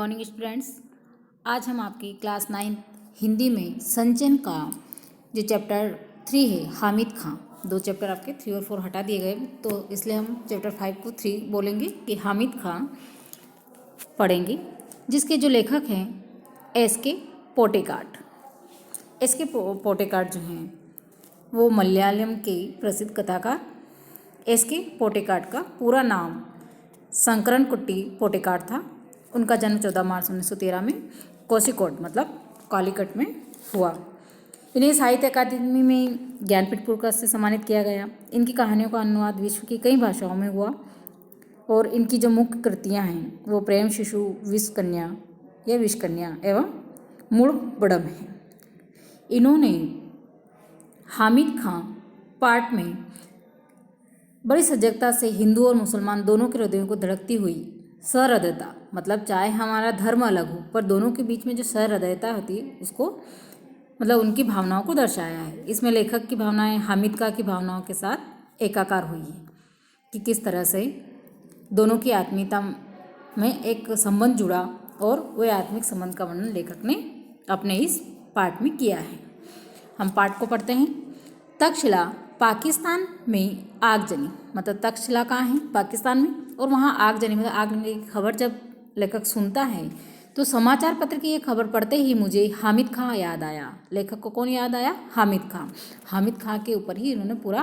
Morning students, आज हम आपकी क्लास 9 हिंदी में संचयन का जो चैप्टर 3 है हामिद खां, 2 चैप्टर आपके 3 और 4 हटा दिए गए, तो इसलिए हम चैप्टर 5 को 3 बोलेंगे कि हामिद खां पढ़ेंगे, जिसके जो लेखक हैं एस.के. पोटेकाट। एस.के. पोटेकाट जो हैं वो मलयालम के प्रसिद्ध कथाकार। एस.के. पोटेकाट का पूरा नाम शंकरनकुट्टी पोटेकाट था। उनका जन्म 14 मार्च 1913 में कोझिकोड मतलब कालीकट में हुआ। इन्हें साहित्य अकादमी में ज्ञानपीठ पुरस्कार से सम्मानित किया गया। इनकी कहानियों का अनुवाद विश्व की कई भाषाओं में हुआ और इनकी जो मुख्य कृतियां हैं वो प्रेम शिशु, विषकन्या या विषकन्या एवं मूढ़बड़म है। इन्होंने हामिद खां पाठ में बड़ी सजगता से हिंदू और मुसलमान दोनों के हृदयों को धड़कती हुई सहृदयता, मतलब चाहे हमारा धर्म अलग हो पर दोनों के बीच में जो सहृदयता होती है उसको मतलब उनकी भावनाओं को दर्शाया है। इसमें लेखक की भावनाएं हामिद खां की भावनाओं के साथ एकाकार हुई है कि किस तरह से दोनों की आत्मीयता में एक संबंध जुड़ा और वह आत्मिक संबंध का वर्णन लेखक ने अपने इस पाठ में किया है। हम पाठ को पढ़ते हैं। तक्षशिला पाकिस्तान में आगजनी, मतलब तक्षशिला कहाँ है? पाकिस्तान में। और वहाँ आगजनी मतलब आग लगने की खबर जब लेखक सुनता है तो समाचार पत्र की ये खबर पढ़ते ही मुझे हामिद खां याद आया। लेखक को कौन याद आया? हामिद खां। हामिद खां के ऊपर ही इन्होंने पूरा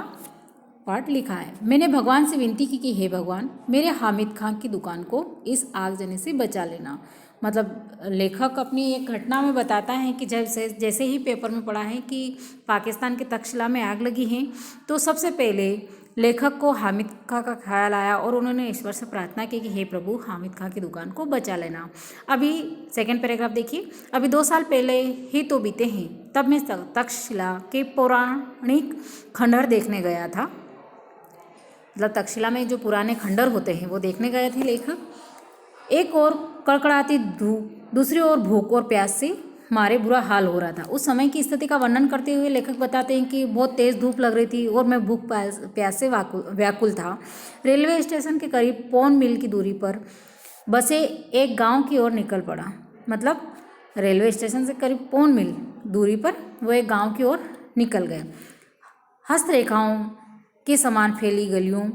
पाठ लिखा है। मैंने भगवान से विनती की कि हे भगवान, मेरे हामिद खां की दुकान को इस आगजनी से बचा लेना। मतलब लेखक अपनी एक घटना में बताता है कि जैसे ही पेपर में पढ़ा है कि पाकिस्तान के तक्षशिला में आग लगी है तो सबसे पहले लेखक को हामिद खां का ख्याल आया और उन्होंने ईश्वर से प्रार्थना की कि हे प्रभु, हामिद खां की दुकान को बचा लेना। अभी सेकंड पैराग्राफ देखिए। अभी 2 साल पहले ही तो बीते हैं, तब मैं तक्षशिला के पौराणिक खंडहर देखने गया था। मतलब तक्षशिला में जो पुराने खंडहर होते हैं वो देखने गए थे लेखक। एक और कड़कड़ाती धूप, दूसरी ओर भूख और प्यास से मारे बुरा हाल हो रहा था। उस समय की स्थिति का वर्णन करते हुए लेखक बताते हैं कि बहुत तेज़ धूप लग रही थी और मैं भूख प्यास से व्याकुल था। रेलवे स्टेशन के करीब पौन मील की दूरी पर बसे एक गांव की ओर निकल पड़ा। मतलब रेलवे स्टेशन से करीब पौन मील दूरी पर वो एक गाँव की ओर निकल गए। हस्तरेखाओं के समान फैली गलियों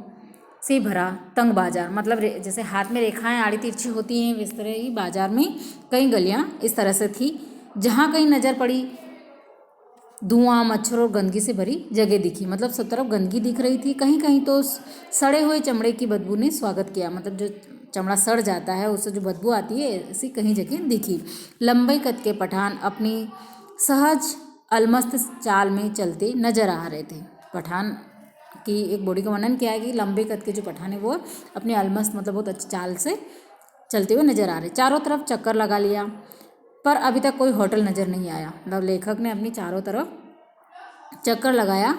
से भरा तंग बाजार, मतलब जैसे हाथ में रेखाएं आड़ी तिरछी होती हैं इस तरह ही बाजार में कई गलियां इस तरह से थी। जहां कहीं नज़र पड़ी धुआं, मच्छर और गंदगी से भरी जगह दिखी। मतलब सब तरफ गंदगी दिख रही थी। कहीं कहीं तो सड़े हुए चमड़े की बदबू ने स्वागत किया। मतलब जो चमड़ा सड़ जाता है उससे जो बदबू आती है ऐसी कहीं जगह दिखी। लंबे कद के पठान अपनी सहज अलमस्त चाल में चलते नजर आ रहे थे। पठान की एक बॉडी का वर्णन किया है कि लंबे कद के जो पठान है वो अपने अलमस्त मतलब बहुत अच्छी चाल से चलते हुए नजर आ रहे। चारों तरफ चक्कर लगा लिया पर अभी तक कोई होटल नज़र नहीं आया। मतलब लेखक ने अपनी चारों तरफ चक्कर लगाया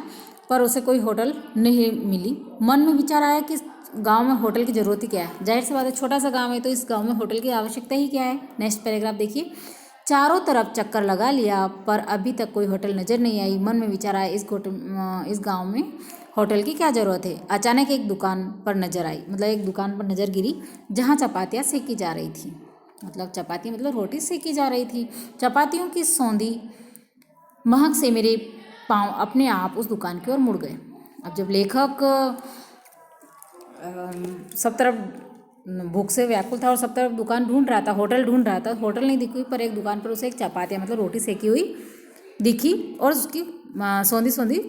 पर उसे कोई होटल नहीं मिली। मन में विचार आया कि गांव में होटल की ज़रूरत ही क्या है? जाहिर सी बात है, छोटा सा गांव है तो इस गांव में होटल की आवश्यकता ही क्या है? नेक्स्ट पैराग्राफ देखिए। चारों तरफ चक्कर लगा लिया पर अभी तक कोई होटल नज़र नहीं आई। मन में विचार आया इस गाँव में होटल की क्या ज़रूरत है? अचानक एक दुकान पर नज़र आई, मतलब एक दुकान पर नज़र गिरी जहाँ चपातियाँ सेकी जा रही थी। मतलब चपाती मतलब रोटी सेकी जा रही थी। चपातियों की सौंधी महक से मेरे पाँव अपने आप उस दुकान की ओर मुड़ गए। अब जब लेखक सब तरफ भूख से व्याकुल था और सब तरफ दुकान ढूंढ रहा था, होटल ढूंढ रहा था, होटल नहीं दिखी पर एक दुकान पर उसे एक चपातियाँ मतलब रोटी सेकी हुई दिखी और उसकी सौंधी सौंधी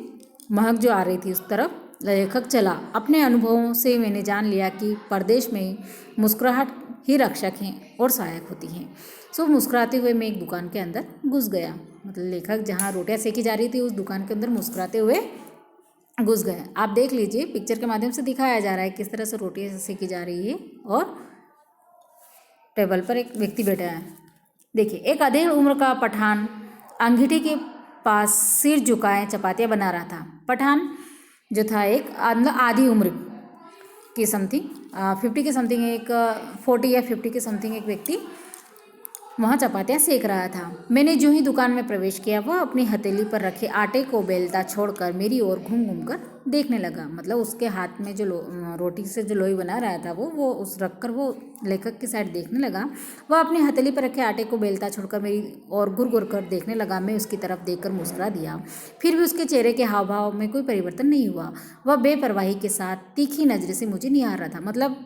महक जो आ रही थी उस तरफ लेखक चला। अपने अनुभवों से मैंने जान लिया कि परदेश में मुस्कुराहट ही रक्षक हैं और सहायक होती हैं। सो मुस्कुराते हुए मैं एक दुकान के अंदर घुस गया। मतलब लेखक जहाँ रोटियाँ सेकी जा रही थी उस दुकान के अंदर मुस्कुराते हुए घुस गए। आप देख लीजिए, पिक्चर के माध्यम से दिखाया जा रहा है किस तरह से रोटियाँ सेकी जा रही है और टेबल पर एक व्यक्ति बैठा है। देखिए, एक अधेड़ उम्र का पठान अंगीठी के पास सिर झुकाए चपातियाँ बना रहा था। पठान जो था एक आधी उम्र की समथिंग 50 के समथिंग, एक 40 या 50 के समथिंग एक व्यक्ति वहाँ चपातियाँ सेक रहा था। मैंने जो ही दुकान में प्रवेश किया वह अपनी हथेली पर रखे आटे को बेलता छोड़कर मेरी ओर घूम घूम कर देखने लगा। मतलब उसके हाथ में जो रोटी से जो लोई बना रहा था वो उस रख कर वो लेखक की साइड देखने लगा। वह अपनी हथेली पर रखे आटे को बेलता छोड़कर मेरी ओर घुर घुर कर देखने लगा। मैं उसकी तरफ देखकर मुस्कुरा दिया। फिर भी उसके चेहरे के हाव भाव में कोई परिवर्तन नहीं हुआ। वह बेपरवाही के साथ तीखी नज़र से मुझे निहार रहा था। मतलब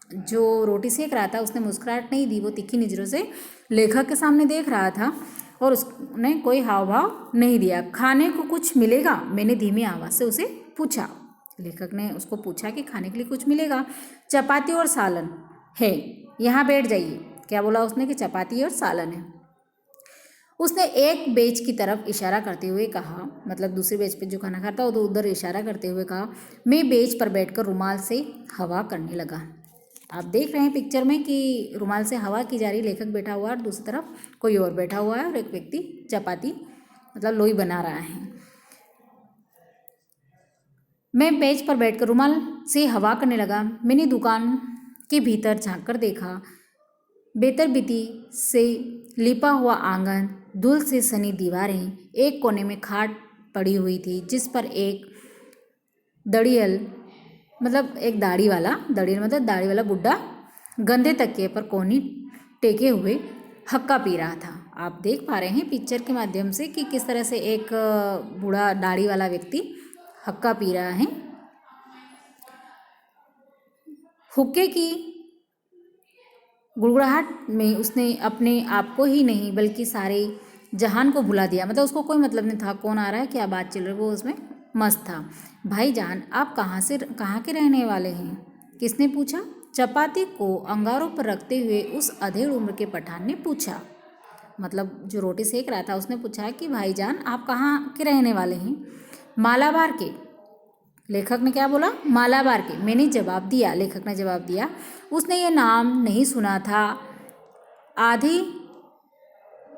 जो रोटी सेक रहा था उसने मुस्कुराहट नहीं दी, वो तीखी नज़रों से लेखक के सामने देख रहा था और उसने कोई हाव भाव नहीं दिया। खाने को कुछ मिलेगा? मैंने धीमी आवाज़ से उसे पूछा। लेखक ने उसको पूछा कि खाने के लिए कुछ मिलेगा? चपाती और सालन है, यहाँ बैठ जाइए। क्या बोला उसने? कि चपाती और सालन है। उसने एक बेंच की तरफ इशारा करते हुए कहा, मतलब दूसरी बेंच पे जो खाना खाता हो तो उधर इशारा करते हुए कहा। मैं बेंच पर बैठकर रुमाल से हवा करने लगा। आप देख रहे हैं पिक्चर में कि रुमाल से हवा की जा रही, लेखक बैठा हुआ है और दूसरी तरफ कोई और बैठा हुआ है और एक व्यक्ति चपाती मतलब लोई बना रहा है। मैं बेंच पर बैठकर रुमाल से हवा करने लगा। मैंने दुकान के भीतर झांककर देखा। बेतरबीती से लिपा हुआ आंगन, धूल से सनी दीवारें, एक कोने में खाट पड़ी हुई थी जिस पर एक दड़ियल मतलब एक दाढ़ी वाला बुड्ढा गंदे तकिए पर कोहनी टेके हुए हक्का पी रहा था। आप देख पा रहे हैं पिक्चर के माध्यम से कि किस तरह से एक बूढ़ा दाढ़ी वाला व्यक्ति हक्का पी रहा है। हुक्के की गुड़गुड़ाहट में उसने अपने आप को ही नहीं बल्कि सारे जहान को भुला दिया। मतलब उसको कोई मतलब नहीं था कौन आ रहा है, क्या बात चल रही है, वो उसमें मस्त था। भाईजान, आप कहाँ के रहने वाले हैं? किसने पूछा? चपाती को अंगारों पर रखते हुए उस अधेड़ उम्र के पठान ने पूछा। मतलब जो रोटी सेक रहा था उसने पूछा कि भाईजान आप कहाँ के रहने वाले हैं? मालाबार के। लेखक ने क्या बोला? मालाबार के। मैंने जवाब दिया, लेखक ने जवाब दिया। उसने ये नाम नहीं सुना था। आधे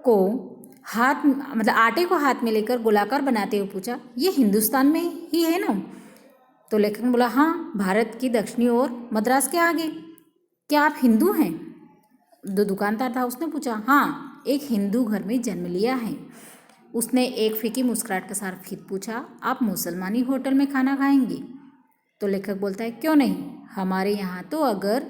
को हाथ मतलब आटे को हाथ में लेकर गोलाकार बनाते हुए पूछा, ये हिंदुस्तान में ही है ना? तो लेखक ने बोला, हाँ, भारत की दक्षिणी ओर, मद्रास के आगे। क्या आप हिंदू हैं? जो दुकानदार था उसने पूछा। हाँ, एक हिंदू घर में जन्म लिया है। उसने एक फीकी मुस्कुराहट के साथ फिर पूछा, आप मुसलमानी होटल में खाना खाएंगे? तो लेखक बोलता है, क्यों नहीं, हमारे यहाँ तो अगर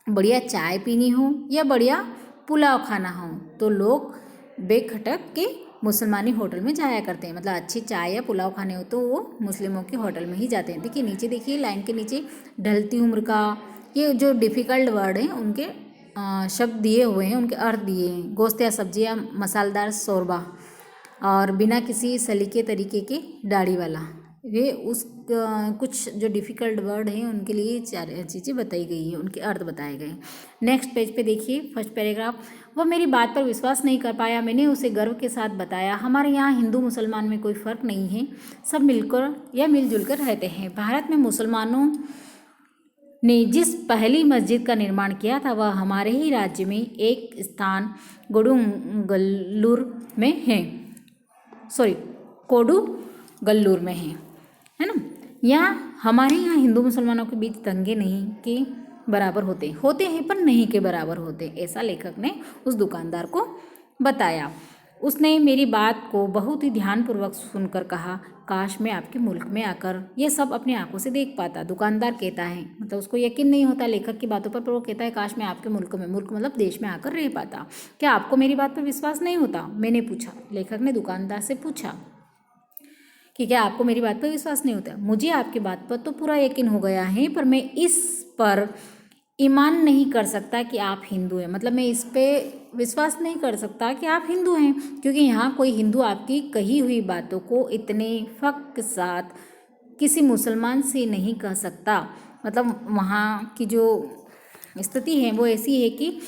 बढ़िया चाय पीनी हो या बढ़िया पुलाव खाना हो तो लोग बेखटक के मुसलमानी होटल में जाया करते हैं। मतलब अच्छी चाय या पुलाव खाने हो तो वो मुस्लिमों के होटल में ही जाते हैं। देखिए नीचे, देखिए लाइन के नीचे ढलती उम्र का ये जो डिफ़िकल्ट वर्ड हैं उनके शब्द दिए हुए हैं, उनके अर्थ दिए हैं। गोश्त या सब्जियाँ, मसालेदार शोरबा और बिना किसी सलीके तरीके के दाढ़ी वाला, ये उस कुछ जो डिफ़िकल्ट वर्ड हैं उनके लिए चार चीज़ें बताई गई हैं, उनके अर्थ बताए गए। नेक्स्ट पेज पे देखिए, फर्स्ट पैराग्राफ। वह मेरी बात पर विश्वास नहीं कर पाया। मैंने उसे गर्व के साथ बताया, हमारे यहाँ हिंदू मुसलमान में कोई फ़र्क नहीं है, सब मिलकर या मिलजुल कर रहते हैं। भारत में मुसलमानों ने जिस पहली मस्जिद का निर्माण किया था वह हमारे ही राज्य में एक स्थान कोडुंगल्लूर में है, कोडुगल्लूर में है ना। यहाँ हमारे यहाँ हिंदू मुसलमानों के बीच दंगे नहीं के बराबर होते हैं पर नहीं के बराबर होते, ऐसा लेखक ने उस दुकानदार को बताया। उसने मेरी बात को बहुत ही ध्यानपूर्वक सुनकर कहा, काश मैं आपके मुल्क में आकर ये सब अपनी आंखों से देख पाता। दुकानदार कहता है, मतलब उसको यकीन नहीं होता लेखक की बातों पर वो कहता है, काश मैं आपके मुल्क मतलब देश में आकर रह पाता। क्या आपको मेरी बात पर विश्वास नहीं होता? मैंने पूछा। लेखक ने दुकानदार से पूछा कि क्या आपको मेरी बात पर विश्वास नहीं होता? मुझे आपकी बात पर तो पूरा यकीन हो गया है, पर मैं इस पर ईमान नहीं कर सकता कि आप हिंदू हैं। मतलब मैं इस पे विश्वास नहीं कर सकता कि आप हिंदू हैं, क्योंकि यहाँ कोई हिंदू आपकी कही हुई बातों को इतने फ़ख्र के साथ किसी मुसलमान से नहीं कह सकता। मतलब वहाँ की जो स्थिति है वो ऐसी है कि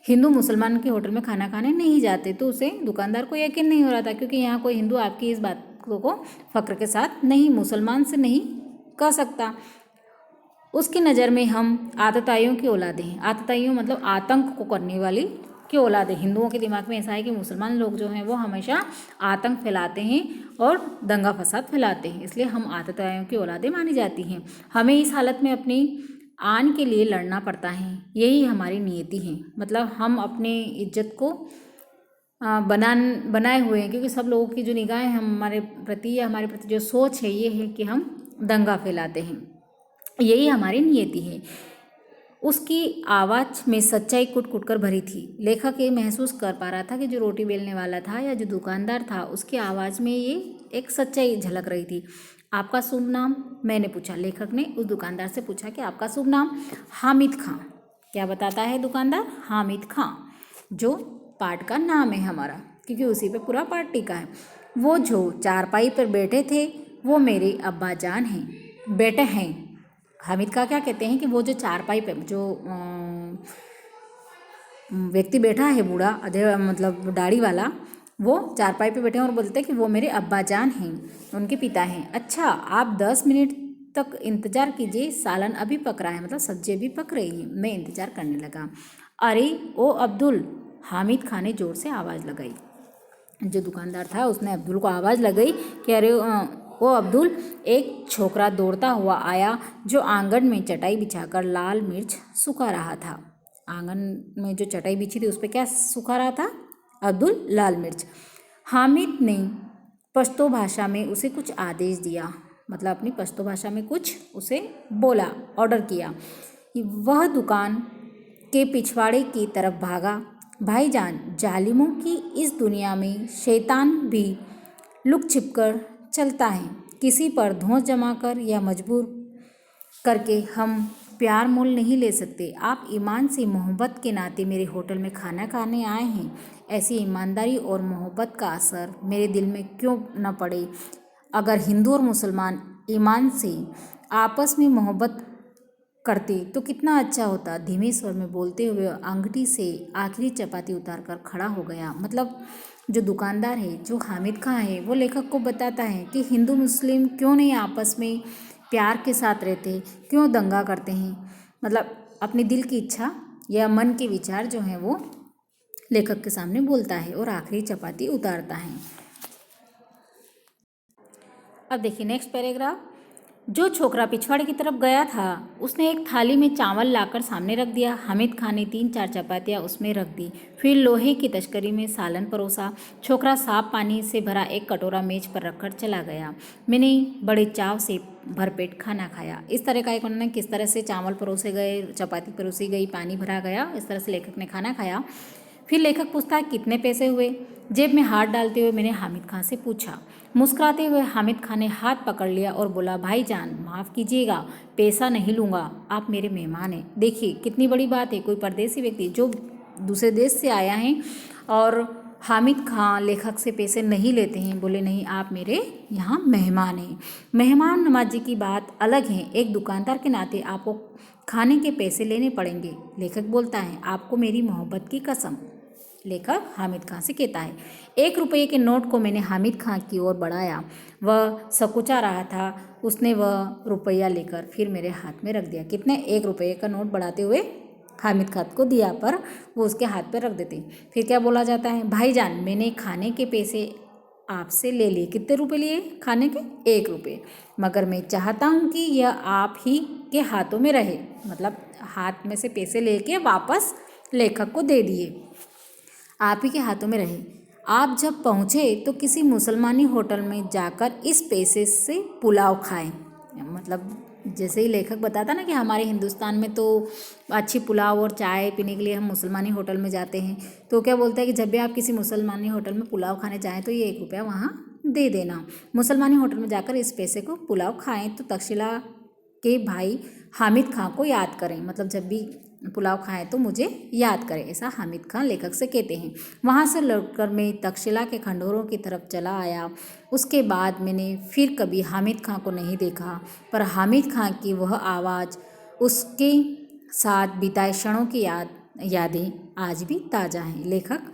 हिंदू मुसलमान के होटल में खाना खाने नहीं जाते, तो उसे दुकानदार को यकीन नहीं हो रहा था, क्योंकि यहाँ कोई हिंदू आपकी इस बात को फ़ख्र के साथ नहीं, मुसलमान से नहीं कह सकता। उसकी नज़र में हम आतताइयों की औलादे हैं। आतताइयों मतलब आतंक को करने वाली की औलादे। हिंदुओं के दिमाग में ऐसा है कि मुसलमान लोग जो हैं वो हमेशा आतंक फैलाते हैं और दंगा फसाद फैलाते हैं, इसलिए हम आतताइयों की औलादे मानी जाती हैं। हमें इस हालत में अपनी आन के लिए लड़ना पड़ता है, यही हमारी नियति है। मतलब हम अपने इज्जत को बनाए हुए हैं, क्योंकि सब लोगों की जो निगाहें हमारे प्रति या हमारे प्रति जो सोच है ये है कि हम दंगा फैलाते हैं, यही हमारी नियति है। उसकी आवाज़ में सच्चाई कुट कुट कर भरी थी। लेखक ये महसूस कर पा रहा था कि जो रोटी बेलने वाला था या जो दुकानदार था उसकी आवाज़ में ये एक सच्चाई झलक रही थी। आपका शुभ नाम? मैंने पूछा। लेखक ने उस दुकानदार से पूछा कि आपका शुभ नाम? हामिद खां। क्या बताता है दुकानदार? हामिद खां, जो पाठ का नाम है हमारा, क्योंकि उसी पे पूरा पाठ टिका है। वो जो चारपाई पर बैठे थे वो मेरे अब्बा जान हैं, बेटे हैं। हामिद का क्या कहते हैं कि वो जो चारपाई पे जो व्यक्ति बैठा है, बूढ़ा मतलब दाढ़ी वाला, वो चारपाई पे बैठे हैं और बोलते हैं कि वो मेरे अब्बा जान हैं, उनके पिता हैं। अच्छा, आप 10 मिनट तक इंतज़ार कीजिए, सालन अभी पक रहा है, मतलब सब्जी अभी पक रही है। मैं इंतज़ार करने लगा। अरे ओ अब्दुल, हामिद खान ने ज़ोर से आवाज़ लगाई। जो दुकानदार था उसने अब्दुल को आवाज़ लगाई कि अरे ओ अब्दुल। एक छोकरा दौड़ता हुआ आया जो आंगन में चटाई बिछाकर लाल मिर्च सुखा रहा था। आंगन में जो चटाई बिछी थी उस पर क्या सुखा रहा था? अब्दुल लाल मिर्च। हामिद ने पश्तो भाषा में उसे कुछ आदेश दिया, मतलब अपनी पश्तो भाषा में कुछ उसे बोला, ऑर्डर किया। वह दुकान के पिछवाड़े की तरफ भागा। भाईजान, जालिमों की इस दुनिया में शैतान भी लुक छिप कर चलता है। किसी पर धौंस जमाकर या मजबूर करके हम प्यार मोल नहीं ले सकते। आप ईमान से मोहब्बत के नाते मेरे होटल में खाना खाने आए हैं। ऐसी ईमानदारी और मोहब्बत का असर मेरे दिल में क्यों न पड़े? अगर हिंदू और मुसलमान ईमान से आपस में मोहब्बत करते तो कितना अच्छा होता। धीमे स्वर में बोलते हुए अंगूठी से आखिरी चपाती उतारकर खड़ा हो गया। मतलब जो दुकानदार है, जो हामिद खां है, वो लेखक को बताता है कि हिंदू मुस्लिम क्यों नहीं आपस में प्यार के साथ रहते, क्यों दंगा करते हैं। मतलब अपने दिल की इच्छा या मन के विचार जो हैं वो लेखक के सामने बोलता है और आखिरी चपाती उतारता है। अब देखिए नेक्स्ट पैराग्राफ। जो छोकरा पिछवाड़े की तरफ गया था उसने एक थाली में चावल लाकर सामने रख दिया। हामिद खान ने 3-4 चपातियाँ उसमें रख दी, फिर लोहे की तश्करी में सालन परोसा। छोकरा साफ पानी से भरा एक कटोरा मेज पर रखकर चला गया। मैंने बड़े चाव से भरपेट खाना खाया। इस तरह का एक उन्होंने किस तरह से चावल परोसे गए, चपाती परोसी गई, पानी भरा गया, इस तरह से लेखक ने खाना खाया। फिर लेखक पूछता है कितने पैसे हुए? जेब में हाथ डालते हुए मैंने हामिद खान से पूछा। मुस्कुराते हुए हामिद खान ने हाथ पकड़ लिया और बोला, भाईजान माफ़ कीजिएगा, पैसा नहीं लूँगा, आप मेरे मेहमान हैं। देखिए कितनी बड़ी बात है, कोई परदेसी व्यक्ति जो दूसरे देश से आया है और हामिद खान लेखक से पैसे नहीं लेते हैं। बोले नहीं, आप मेरे यहाँ मेहमान हैं। मेहमान नवाजी की बात अलग है, एक दुकानदार के नाते आपको खाने के पैसे लेने पड़ेंगे। लेखक बोलता है, आपको मेरी मोहब्बत की कसम। लेखक हामिद खान से कहता है। 1 रुपये के नोट को मैंने हामिद खान की ओर बढ़ाया। वह सकुचा रहा था। उसने वह रुपया लेकर फिर मेरे हाथ में रख दिया। कितने? 1 रुपये का नोट बढ़ाते हुए हामिद खान को दिया, पर वो उसके हाथ पर रख देते। फिर क्या बोला जाता है? भाईजान, मैंने खाने के पैसे आपसे ले लिए। कितने रुपए लिए खाने के? 1 रुपये। मगर मैं चाहता हूँ कि यह आप ही के हाथों में रहे। मतलब हाथ में से पैसे लेके वापस लेखक को दे दिए, आप ही के हाथों में रहे। आप जब पहुँचे तो किसी मुसलमानी होटल में जाकर इस पैसे से पुलाव खाएं। मतलब जैसे ही लेखक बताता ना कि हमारे हिंदुस्तान में तो अच्छी पुलाव और चाय पीने के लिए हम मुसलमानी होटल में जाते हैं, तो क्या बोलता है कि जब भी आप किसी मुसलमानी होटल में पुलाव खाने जाएँ तो ये 1 रुपया वहाँ दे देना। मुसलमानी होटल में जाकर इस पैसे को पुलाव खाएँ तो तक्षशिला के भाई हामिद खां को याद करें। मतलब जब भी पुलाव खाएं तो मुझे याद करें, ऐसा हामिद खान लेखक से कहते हैं। वहाँ से लौटकर मैं तक्षशिला के खंडोरों की तरफ चला आया। उसके बाद मैंने फिर कभी हामिद खां को नहीं देखा, पर हामिद खां की वह आवाज़, उसके साथ बिताए क्षणों की यादें आज भी ताज़ा हैं। लेखक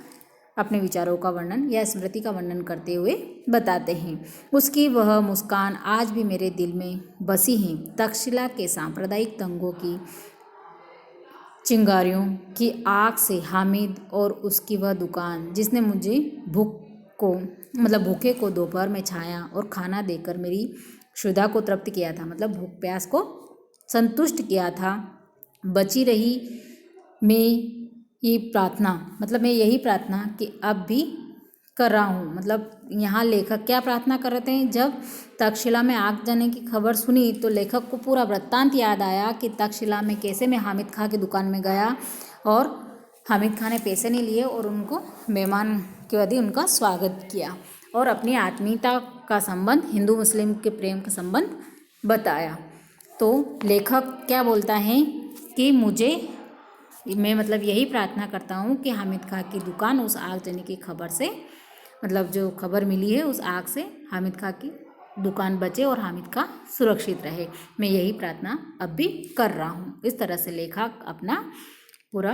अपने विचारों का वर्णन या स्मृति का वर्णन करते हुए बताते हैं। उसकी वह मुस्कान आज भी मेरे दिल में बसी है। तक्षशिला के सांप्रदायिक दंगों की चिंगारियों की आग से हामिद और उसकी वह दुकान जिसने मुझे भूखे को दोपहर में छाया और खाना देकर मेरी क्षुधा को तृप्त किया था, मतलब भूख प्यास को संतुष्ट किया था, बची रही मैं ये प्रार्थना, मतलब मैं यही प्रार्थना कि अब भी कर रहा हूँ। मतलब यहाँ लेखक क्या प्रार्थना कर रहे हैं, जब तक्षशिला में आग जाने की खबर सुनी तो लेखक को पूरा वृत्तांत याद आया कि तक्षशिला में कैसे मैं हामिद खां की दुकान में गया और हामिद खां ने पैसे नहीं लिए और उनको मेहमान के वजह उनका स्वागत किया और अपनी आत्मीयता का संबंध, हिंदू मुस्लिम के प्रेम का संबंध बताया। तो लेखक क्या बोलता है कि मैं मतलब यही प्रार्थना करता हूँ कि हामिद खां की दुकान उस आग जाने की खबर से, मतलब जो खबर मिली है उस आग से हामिद खां की दुकान बचे और हामिद खां सुरक्षित रहे। मैं यही प्रार्थना अब भी कर रहा हूँ। इस तरह से लेखक अपना पूरा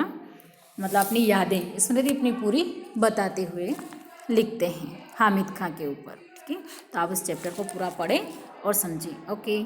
मतलब अपनी यादें, स्मृति अपनी पूरी बताते हुए लिखते हैं हामिद खां के ऊपर। ठीक है, तो आप इस चैप्टर को पूरा पढ़ें और समझें। ओके।